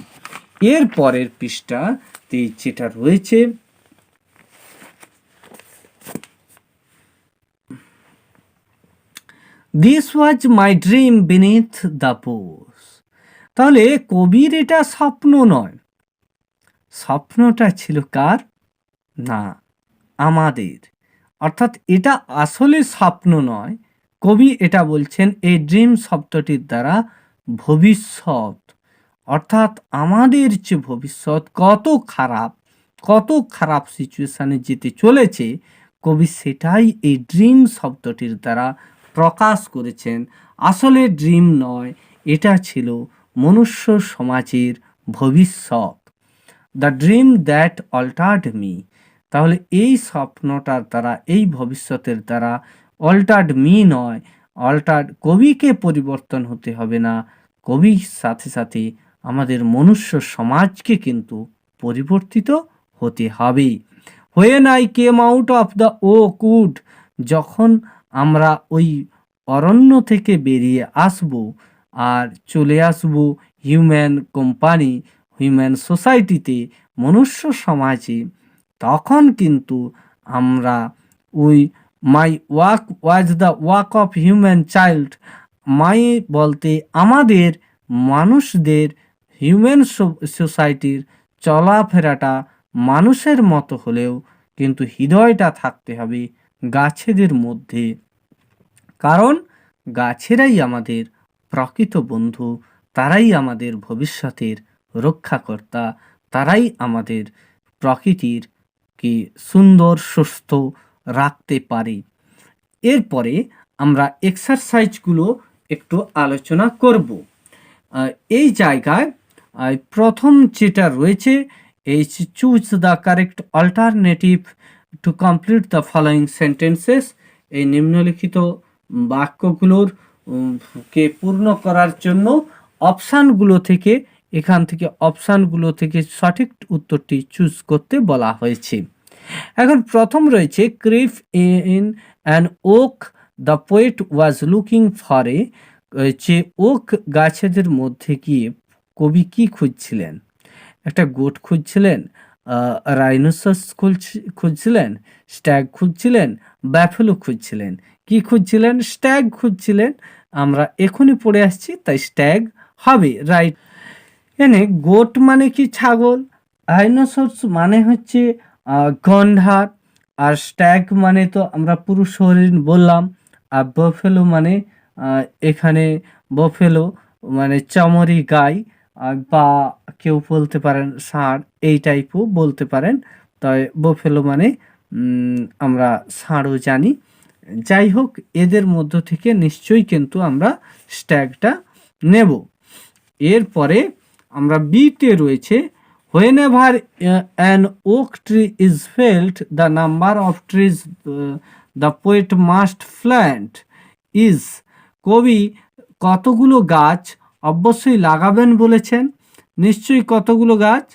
এর পরের পৃষ্ঠাতে যেটা রয়েছে, this was my dream beneath the boughs, তাহলে কবির এটা স্বপ্ন নয়, স্বপ্নটা ছিল কার? না আমাদের। অর্থাৎ এটা আসলে স্বপ্ন নয়, কবি এটা বলছেন এই ড্রিম শব্দটির দ্বারা ভবিষ্যৎ, অর্থাৎ আমাদের যে ভবিষ্যৎ কত খারাপ সিচুয়েশানে যেতে চলেছে, কবি সেটাই এই ড্রিম শব্দটির দ্বারা প্রকাশ করেছেন। আসলে ড্রিম নয়, এটা ছিল মনুষ্য সমাজের ভবিষ্যৎ। The dream that altered me, তাহলে এই স্বপ্নটার দ্বারা, এই ভবিষ্যতের দ্বারা অল্টার্ড মি নয়, অল্টার্ড কবিকে পরিবর্তন হতে হবে না, কবির সাথে সাথে আমাদের মনুষ্য সমাজকে কিন্তু পরিবর্তিত হতে হবে। When I came out of the oak wood, যখন আমরা ওই অরণ্য থেকে বেরিয়ে আসব আর চলে আসব হিউম্যান কোম্পানি, হিউম্যান সোসাইটিতে, মনুষ্য সমাজে, তখন কিন্তু আমরা ওই my walk was the walk of human child, my বলতে আমাদের মানুষদের, হিউম্যান সোসাইটির চলাফেরাটা মানুষের মতো হলেও কিন্তু হৃদয়টা থাকতে হবে গাছেদের মধ্যে, কারণ গাছেরাই আমাদের প্রকৃত বন্ধু, তারাই আমাদের ভবিষ্যতের রক্ষাকর্তা, তারাই আমাদের প্রকৃতির কি সুন্দর সুস্থ রাখতে পারে। এরপরে আমরা এক্সারসাইজগুলো একটু আলোচনা করব। এই জায়গায় প্রথম যেটা রয়েছে, এই choose the correct alternative to complete the following sentences, এই নিম্নলিখিত বাক্যগুলোর কে পূর্ণ করার জন্য অপশানগুলো থেকে, এখান থেকে অপশানগুলো থেকে সঠিক উত্তরটি চুজ করতে বলা হয়েছে। এখন প্রথম রয়েছে ক্রিফ in an oak the poet was looking for a, যে ওক গাছেদের মধ্যে গিয়ে কবি কি খুঁজছিলেন? একটা গোট খুঁজছিলেন, রাইনোসরাস খুঁজছিলেন, স্ট্যাগ খুঁজছিলেন, ব্যাফেলো খুঁজছিলেন। কি খুঁজছিলেন? স্ট্যাগ খুঁজছিলেন, আমরা এখনই পড়ে আসছি, তাই স্ট্যাগ হবে, রাইট। এখানে গোট মানে কি ছাগল, ডাইনোসরস মানে হচ্ছে গন্ডার, আর স্ট্যাগ মানে তো আমরা পুরুষ হরিণ বললাম, আর বফেলো মানে এখানে বফেলো মানে চামড়ি গাই, বা কেউ বলতে পারেন ষাঁড়, এই টাইপও বলতে পারেন। তাই বফেলো মানে আমরা ষাঁড়ও জানি। যাই হোক, এদের মধ্য থেকে নিশ্চয়ই কিন্তু আমরা স্ট্যাগটা নেব। এরপরে আমরা বিতে রয়েছে, whenever an oak tree is felled, the number of trees the poet must plant is, কবি কতগুলো গাছ অবশ্যই লাগাবেন বলেছেন। নিশ্চয়ই কতগুলো গাছ?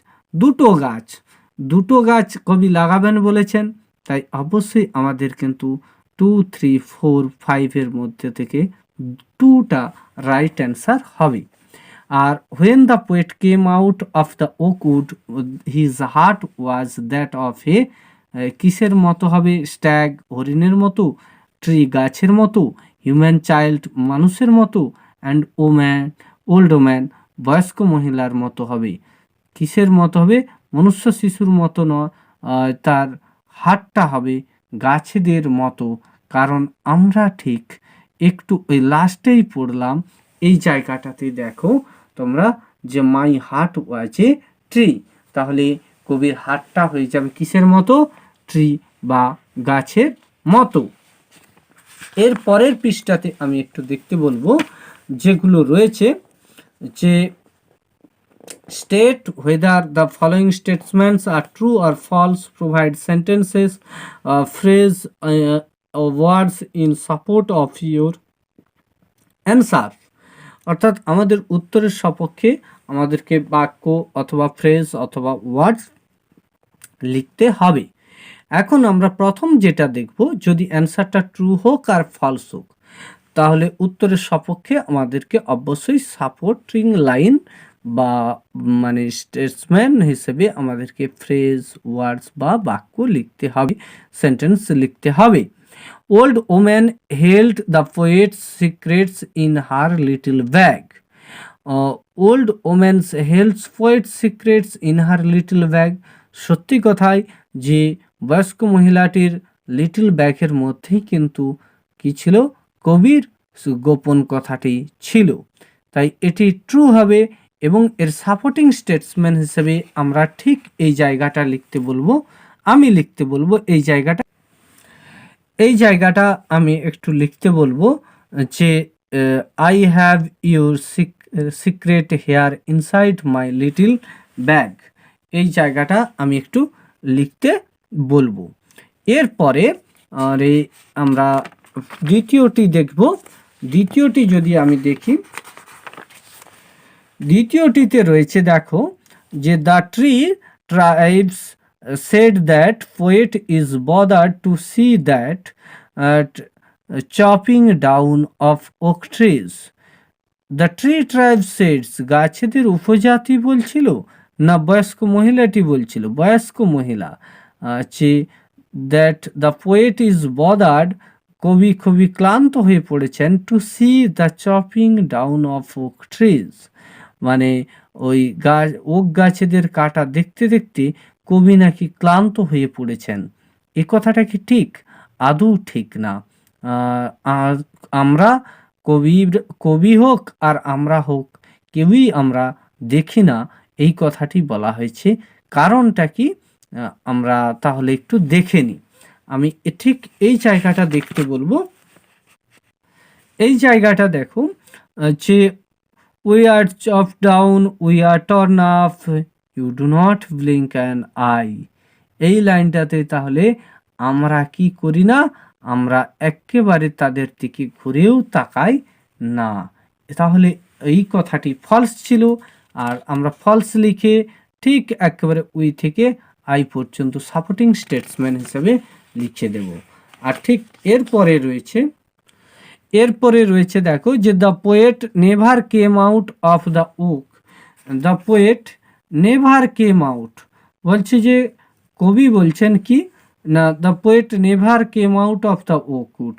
দুটো গাছ কবি লাগাবেন বলেছেন, তাই অবশ্যই আমাদের কিন্তু 2, 3, 4, 5 এর মধ্যে থেকে 2টা রাইট অ্যান্সার হবে। আর when the poet came out of the oak wood, his heart was that of a, কিসের মতো হবে? স্ট্যাগ হরিণের মতো, ট্রি গাছের মতো, হিউম্যান চাইল্ড মানুষের মতো, অ্যান্ড ওল্ড ওম্যান বয়স্ক মহিলার মতো হবে। কিসের মতো হবে? মনুষ্য শিশুর মতো নয়, তার হাতটা হবে গাছেদের মতো। কারণ আমরা ঠিক একটু ওই লাস্টেই পড়লাম, এই জায়গাটাতে দেখো তোমরা, যে মাই হার্ট ওয়াজ এ ট্রি, তাহলে কবির হাতটা হয়ে যাবে কিসের মতো? ট্রি বা গাছের মতো। এর পরের পৃষ্ঠাতে আমি একটু দেখতে বলবো যেগুলো রয়েছে, যে state whether the following statements are true or false, provide sentences, phrase, words in support of your answer। অর্থাৎ আমাদের উত্তরের সপক্ষে আমাদেরকে বাক্য অথবা ফ্রেজ অথবা ওয়ার্ডস লিখতে হবে। এখন আমরা প্রথম যেটা দেখব, যদি অ্যান্সারটা ট্রু হোক আর ফলস হোক, তাহলে উত্তরের সপক্ষে আমাদেরকে অবশ্যই সাপোর্টিং লাইন বা মানে স্টেটসম্যান হিসেবে আমাদেরকে ফ্রেজ, ওয়ার্ডস বা বাক্য লিখতে হবে, সেন্টেন্স লিখতে হবে। Old woman held the poet's secrets in her little bag. Old woman's helds poet's secrets in her little bag. সত্যি কথাই যে বয়স্ক মহিলাটির লিটল ব্যাগের মধ্যেই কিন্তু কি ছিল? কবির গোপন কথাটি ছিল। তাই এটি ট্রু হবে, এবং এর সাপোর্টিং স্টেটসম্যান হিসেবে আমরা ঠিক এই জায়গাটা লিখতে বলবো, আমি লিখতে বলবো এই জায়গাটা আমি একটু লিখতে বলবো, যে I have your secret here inside my little bag. এই জায়গাটা আমি একটু লিখতে বলবো। এরপরে আমরা দ্বিতীয়টি দেখব। দ্বিতীয়টি যদি আমি দেখি, দ্বিতীয়টিতে রয়েছে, দেখো, যে the tree tribes said that poet is bothered to see that chopping down of oak trees. The tree tribe said, গাছেদের উপজাতি বলছিল না বয়স্ক মহিলাটি বলছিল? বয়স্ক মহিলা। যে that the poet is bothered, কবি খুবই ক্লান্ত হয়ে পড়েছেন, to see the chopping down of oak trees, মানে ওই ওক গাছেদের কাটা দেখতে দেখতে কবি নাকি ক্লান্ত হয়ে পড়েছেন। এ কথাটা কি ঠিক? আদৌ ঠিক না। আমরা কবি হোক আর আমরা হোক, কেউই আমরা দেখি না, এই কথাটি বলা হয়েছে। কারণটা কি আমরা তাহলে একটু দেখে নিই। আমি ঠিক এই জায়গাটা দেখতে বলবো। এই জায়গাটা দেখো, যে we are chopped down, we are torn off, you do not blink an eye। এই লাইনটাতে তাহলে আমরা কি করি না? আমরা একেবারে তাদের দিকে ঘুরেও তাকাই না। তাহলে এই কথাটি ফলস ছিল, আর আমরা ফলস লিখে ঠিক একেবারে উই থেকে আই পর্যন্ত সাপোর্টিং স্টেটসম্যান হিসেবে লিখে দেব। আর ঠিক এরপরে রয়েছে দেখো, যে the poet never came out of the oak. The poet never came out বলছে, যে কবি বলছেন কি না, the poet never came out of the oak wood,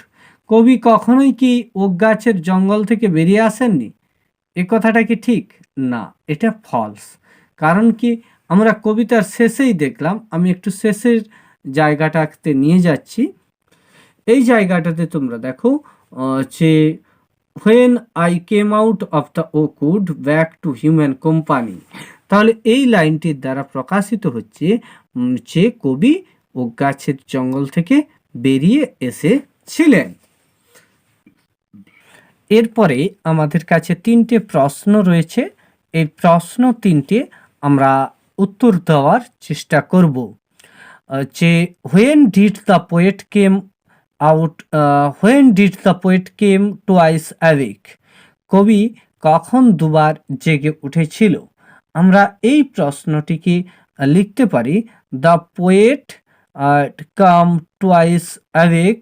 কবি কখনোই কি ওক গাছের জঙ্গল থেকে বেরিয়ে আসেননি? এ কথাটা কি ঠিক? না, এটা ফলস। কারণ কি, আমরা কবিতার শেষেই দেখলাম, আমি একটু শেষের জায়গাটাতে নিয়ে যাচ্ছি। এই জায়গাটাতে তোমরা দেখো যে when I came out of the Oakwood back to human company. তাহলে এই লাইনটির দ্বারা প্রকাশিত হচ্ছে যে কবি ওক গাছের জঙ্গল থেকে বেরিয়ে এসেছিলেন। এরপরে আমাদের কাছে 3টে প্রশ্ন রয়েছে। এই প্রশ্ন 3টে আমরা উত্তর দেওয়ার চেষ্টা করব। যে when did the poet came out, when did the poet came twice awake, কবি কখন দুবার জেগে উঠেছিল? আমরা এই প্রশ্নটিকে লিখতে পারি the poet came twice awake,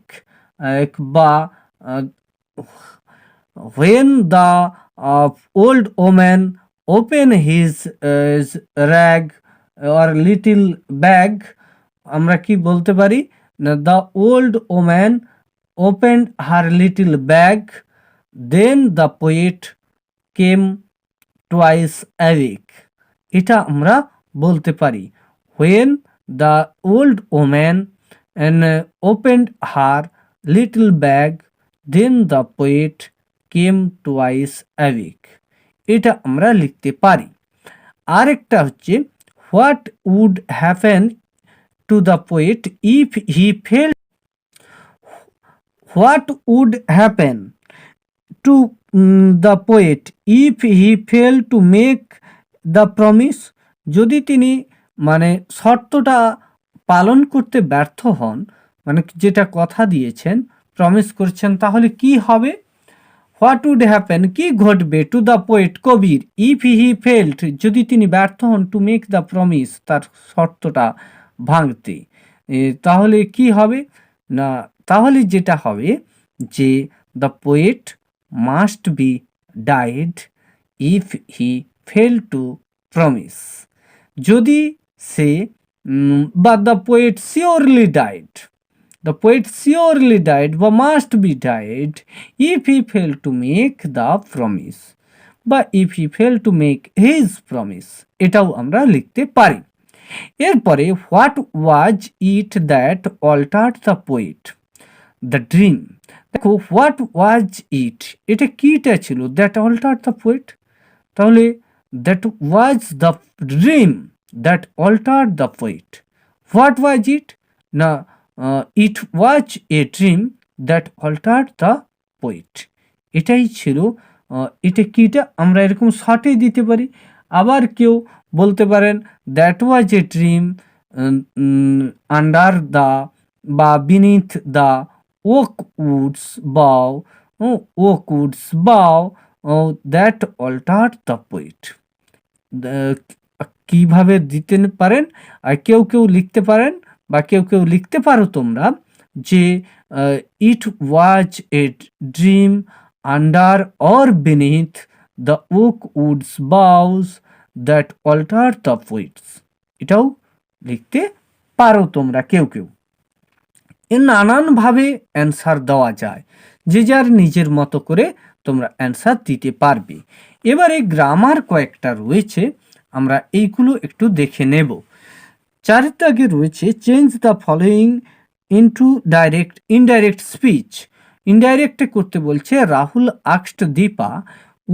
বা when the old woman open his rag or little bag, আমরা কি বলতে পারি? The old woman opened her little bag, then the poet came twice awake. এটা আমরা বলতে পারি when the old woman and opened her little bag, then the poet came twice awake. এটা আমরা লিখতে পারি। আরেকটা হচ্ছে what would happen to the poet if he fail, what would happen to the poet if he fail to make the promise, যদি তিনি মানে শর্তটা পালন করতে ব্যর্থ হন, মানে যেটা কথা দিয়েছেন, প্রমিস করছেন, তাহলে কি হবে? হোয়াট উড হ্যাপেন, কি ঘটবে, টু দ্য পোয়েট কবির, ইফ হি ফেল্ড, যদি তিনি ব্যর্থ হন, টু মেক দ্য প্রমিস, তার শর্তটা ভাঙতে, তাহলে কি হবে না, তাহলে যেটা হবে যে the poet must be died if he fail two promise, যদি সে বা the poet surely died, the poet surely died বা must be died if he failed to make the promise বা if he failed to make his promise, এটাও আমরা লিখতে পারি। এরপরে what was it that altered the poet, the dream, দেখো what was it, এটা কিটা ছিল that altered the poet, তাহলে that was the dream that altered the poet. What was it? না, it was a dream that altered the poet. এটাই ছিল, এটা কিটা আমরা এরকম শর্টে দিতে পারি। আবার কেউ বলতে পারেন that was a dream under the বা beneath the oak woods bough, oak woods bough that altered the poet. কিভাবে দিতে পারেন, আর কেউ কেউ লিখতে পারেন বা কেউ কেউ লিখতে পারো তোমরা যে it was a dream under or beneath the oak woods boughs that alter the poet's, এটাও লিখতে পারো তোমরা কেউ কেউ। এর নানানভাবে অ্যান্সার দেওয়া যায়, যে যার নিজের মতো করে তোমরা অ্যান্সার দিতে পারবে। এবারে গ্রামার কয়েকটা রয়েছে, আমরা এইগুলো একটু দেখে নেব। চারের দাগে রয়েছে change the following into direct indirect speech. ইনডাইরেক্টে করতে বলছে Rahul asked Deepa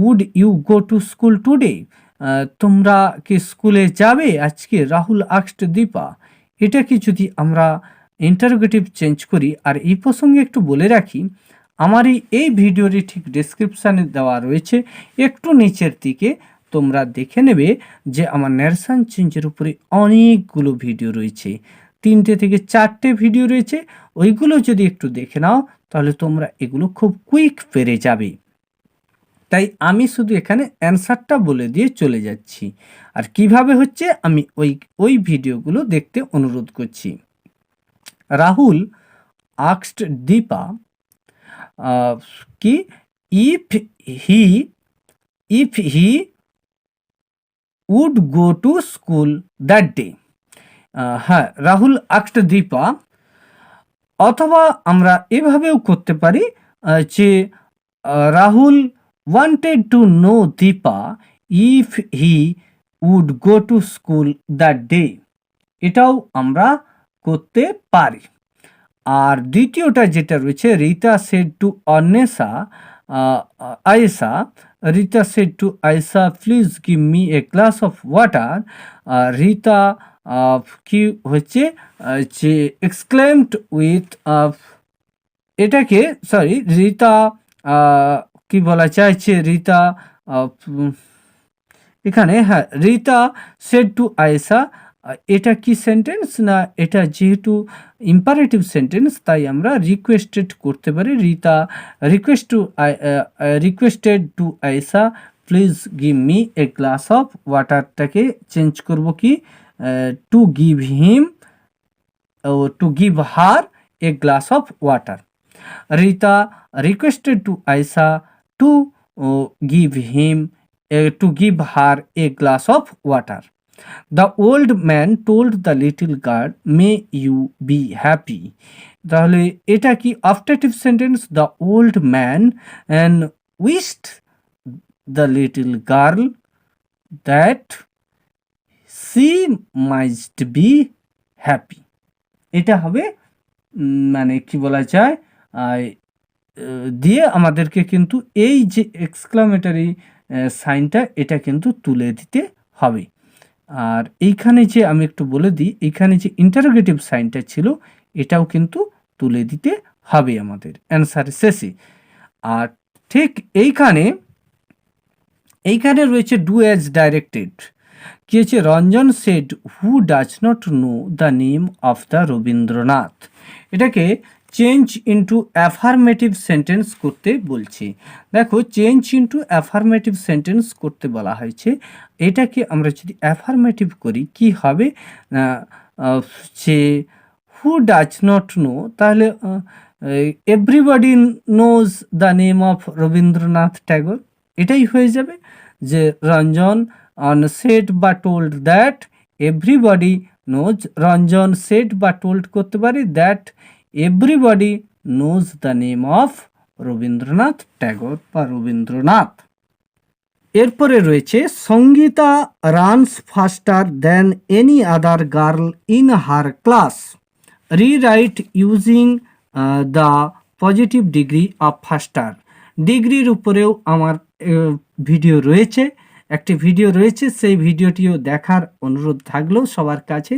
would you go to school today, তোমরা কি স্কুলে যাবে আজকে? রাহুল আস্কড দীপা, এটা কি যদি আমরা ইন্টারোগেটিভ চেঞ্জ করি। আর এই প্রসঙ্গে একটু বলে রাখি, আমার এই ভিডিওটি ঠিক ডেসক্রিপশানে দেওয়া রয়েছে, একটু নিচের দিকে তোমরা দেখে নেবে যে আমার ন্যারেশন চেঞ্জের উপরে অনেকগুলো ভিডিও রয়েছে, 3টে থেকে 4টে ভিডিও রয়েছে, ওইগুলো যদি একটু দেখে নাও তাহলে তোমরা এগুলো খুব কুইক পেরে যাবে। তাই আমি শুধু এখানে অ্যান্সারটা বলে দিয়ে চলে যাচ্ছি, আর কিভাবে হচ্ছে আমি ওই ভিডিওগুলো দেখতে অনুরোধ করছি। রাহুল আস্কড দীপা কি if he would go to school that day. হ্যাঁ, রাহুল আস্কড দীপা, অথবা আমরা এভাবেও করতে পারি যে Rahul wanted to know Dipa if he would go to school that day. এটাও আমরা করতে পারি। আর দ্বিতীয়টা যেটা রয়েছে, Rita said to Anwesha Ayesha, Rita said to Ayesha please give me a glass of water. Rita কি হচ্ছে যে এক্সক্লেমড উইথ, এটাকে সরি রীতা কি বলা চাইছে, রীতা এখানে হ্যাঁ রীতা সেড টু আয়েশা, এটা কি সেন্টেন্স না, এটা যেহেতু ইম্পারেটিভ সেন্টেন্স তাই আমরা রিকোয়েস্টেড করতে পারি। Rita requested to Ayesha please give me a glass of ওয়াটারটাকে চেঞ্জ করব কি to give him, to give her a glass of water. Rita requested to Ayesha to give him to give her a glass of water. The old man told the little girl, may you be happy. তাহলে এটা কি অফটেটিভ sentence, the old man and wished the little girl that she might be happy. এটা হবে মানে কি বলা যায় দিয়ে আমাদেরকে কিন্তু এই যে এক্সক্লামেটরি সাইনটা এটা কিন্তু তুলে দিতে হবে। আর এইখানে যে আমি একটু বলে দিই, এইখানে যে ইন্টারোগেটিভ সাইনটা ছিল এটাও কিন্তু তুলে দিতে হবে আমাদের অ্যান্সার শেষে। আর ঠিক এইখানে রয়েছে ডু অ্যাজ ডাইরেক্টেড। কি হচ্ছে, Ranjan said who does not know the name of the Rabindranath. এটাকে চেঞ্জ ইন্টু অ্যাফার্মেটিভ সেন্টেন্স করতে বলছি। দেখো চেঞ্জ ইন্টু অ্যাফার্মেটিভ সেন্টেন্স করতে বলা হয়েছে। এটাকে আমরা যদি অ্যাফার্মেটিভ করি কি হবে, যে হু ডাজ নট নো, তাহলে everybody knows the name of Rabindranath Tagore, এটাই হয়ে যাবে যে রঞ্জন সেড বা told that, everybody knows, Ranjan said বা টোল্ড করতে পারি that everybody knows the name of Rabindranath Tagore বা রবীন্দ্রনাথ। এরপরে রয়েছে Sangeeta runs faster than any other girl in her class, rewrite using the positive degree of faster. ডিগ্রির উপরেও আমার ভিডিও রয়েছে, একটি ভিডিও রয়েছে, সেই ভিডিওটিও দেখার অনুরোধ থাকলো সবার কাছে।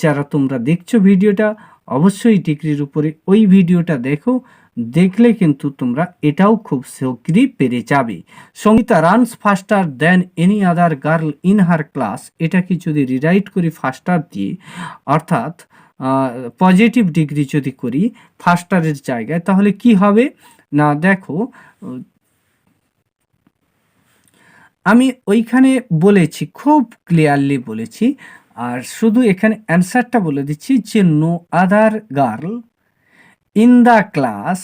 যারা তোমরা দেখছো ভিডিওটা অবশ্যই ডিগ্রির উপরে ওই ভিডিওটা দেখো, দেখলে কিন্তু তোমরা এটাও খুব শীঘ্রই পেরে যাবে। Sangeeta runs faster than any other girl in her class, এটাকে যদি রিরাইট করি ফাস্টার দিয়ে, অর্থাৎ পজিটিভ ডিগ্রি যদি করি ফাস্টারের জায়গায়, তাহলে কি হবে না, দেখো আমি ওইখানে বলেছি, খুব ক্লিয়ারলি বলেছি, আর শুধু এখানে অ্যান্সারটা বলে দিচ্ছি যে no other girl in the class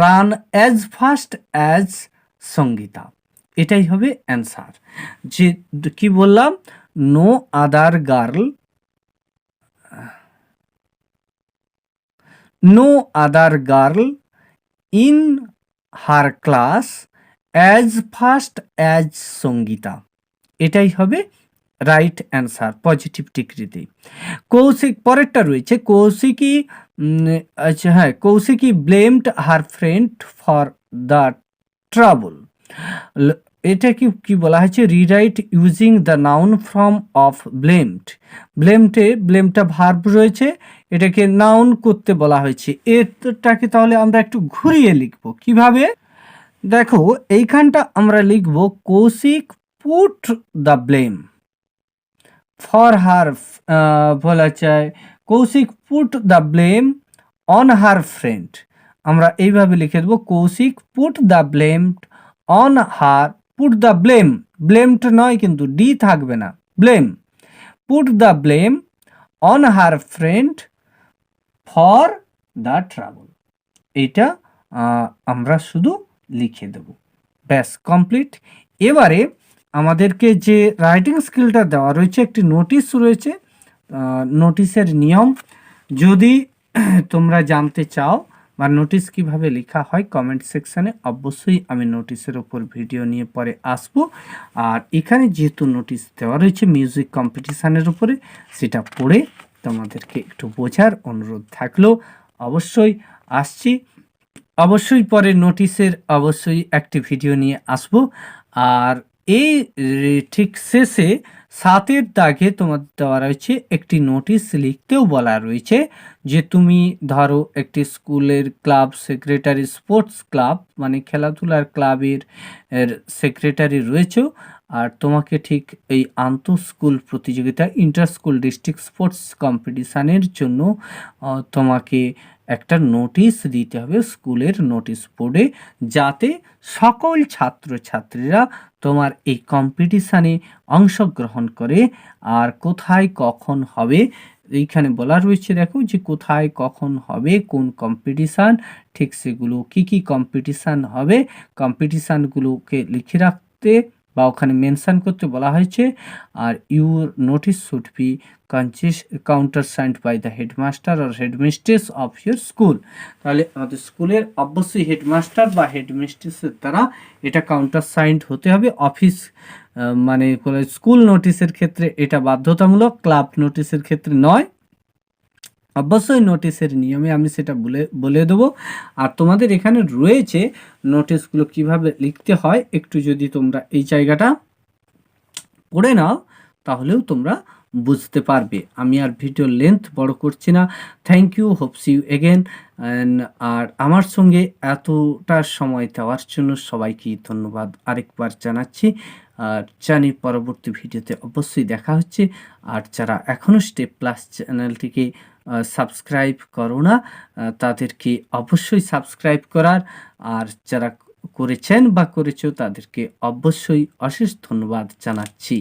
run as fast as Sangeeta, এটাই হবে অ্যান্সার। যে কি বললাম, no other girl in her class as fast as Sangeeta, এটাই হবে রাইট অ্যান্সার পজিটিভ ডিগ্রিতে। কৌশিক, পরেরটা রয়েছে কৌশিকী, আচ্ছা হ্যাঁ, Kaushiki blamed her friend for the trouble. এটা কি বলা হয়েছে, rewrite using the noun form of blamed. ব্লেমটা ভার্ব রয়েছে, এটাকে নাউন করতে বলা হয়েছে। এটাকে তাহলে আমরা একটু ঘুরিয়ে লিখব কিভাবে, দেখো এইখানটা আমরা লিখব Kaushik put the blame for her, বলা চায় Kaushik put the blame on her friend. আমরা এইভাবে লিখে দেবো Kaushik put the blame on her, put the blamed নয় কিন্তু ডি থাকবে না, blame, put the blame on her friend for the trouble, এইটা আমরা শুধু লিখে দেব, ব্যাস কমপ্লিট। এবারে আমাদেরকে যে রাইটিং স্কিলটা দেওয়া রয়েছে, একটি নোটিশ রয়েছে, নোটিশের নিয়ম যদি তোমরা জানতে চাও বা নোটিশ কিভাবে লেখা হয় কমেন্ট সেকশানে অবশ্যই আমি নোটিশের ওপর ভিডিও নিয়ে পরে আসব। আর এখানে যেহেতু নোটিশ দেওয়া রয়েছে মিউজিক কম্পিটিশানের উপরে, সেটা পড়ে তোমাদেরকে একটু বোঝার অনুরোধ থাকলো। অবশ্যই আসছি, অবশ্যই পরে নোটিশের অবশ্যই একটি ভিডিও নিয়ে আসব। আর এই ঠিক শেষে ৭-এর দাগে তোমার দেওয়া রয়েছে একটি নোটিশ লিখতেও বলা রয়েছে যে তুমি ধরো একটি স্কুলের ক্লাব সেক্রেটারি, স্পোর্টস ক্লাব মানে খেলাধুলার ক্লাবের সেক্রেটারি রয়েছেও, আর তোমাকে ঠিক এই আন্তঃস্কুল প্রতিযোগিতা ইন্টার স্কুল ডিস্ট্রিক্ট স্পোর্টস কম্পিটিশানের জন্য তোমাকে একটা নোটিশ দিতে হবে স্কুলের নোটিশ বোর্ডে, যাতে সকল ছাত্রছাত্রীরা তোমার এই কম্পিটিশানে অংশগ্রহণ করে। আর কোথায় কখন হবে এইখানে বলা রয়েছে, দেখো যে কোথায় কখন হবে, কোন কম্পিটিশান, ঠিক সেগুলো কি কি কম্পিটিশান হবে কম্পিটিশানগুলোকে লিখে রাখতে বা ওখানে মেনশান করতে বলা হয়েছে। আর your notice should be countersigned by the headmaster or headmistress of your school। তাহলে আমাদের স্কুলের অবশ্যই হেডমাস্টার বা হেডমিস্ট্রেসের দ্বারা এটা কাউন্টারসাইন্ড হতে হবে। অফিস মানে স্কুল নোটিশের ক্ষেত্রে এটা বাধ্যতামূলক, ক্লাব নোটিশের ক্ষেত্রে নয়। অবশ্যই নোটিশের নিয়মে আমি সেটা বলে দেবো। আর তোমাদের এখানে রয়েছে নোটিশগুলো কিভাবে লিখতে হয়, একটু যদি তোমরা এই জায়গাটা পড়ে নাও তাহলেও তোমরা বুঝতে পারবে। আমি আর ভিডিও লেন্থ বড় করছি না। Thank you, hope see you again. আর আমার সঙ্গে এতটা সময় দেওয়ার জন্য সবাইকে ধন্যবাদ আরেকবার জানাচ্ছি। আর জানি পরবর্তী ভিডিওতে অবশ্যই দেখা হচ্ছে। আর যারা এখনও স্টেপ প্লাস চ্যানেলটিকে সাবস্ক্রাইব করো না তাদেরকে অবশ্যই সাবস্ক্রাইব করার, আর যারা করেছেন বা করেছো তাদেরকে অবশ্যই অশেষ ধন্যবাদ জানাচ্ছি।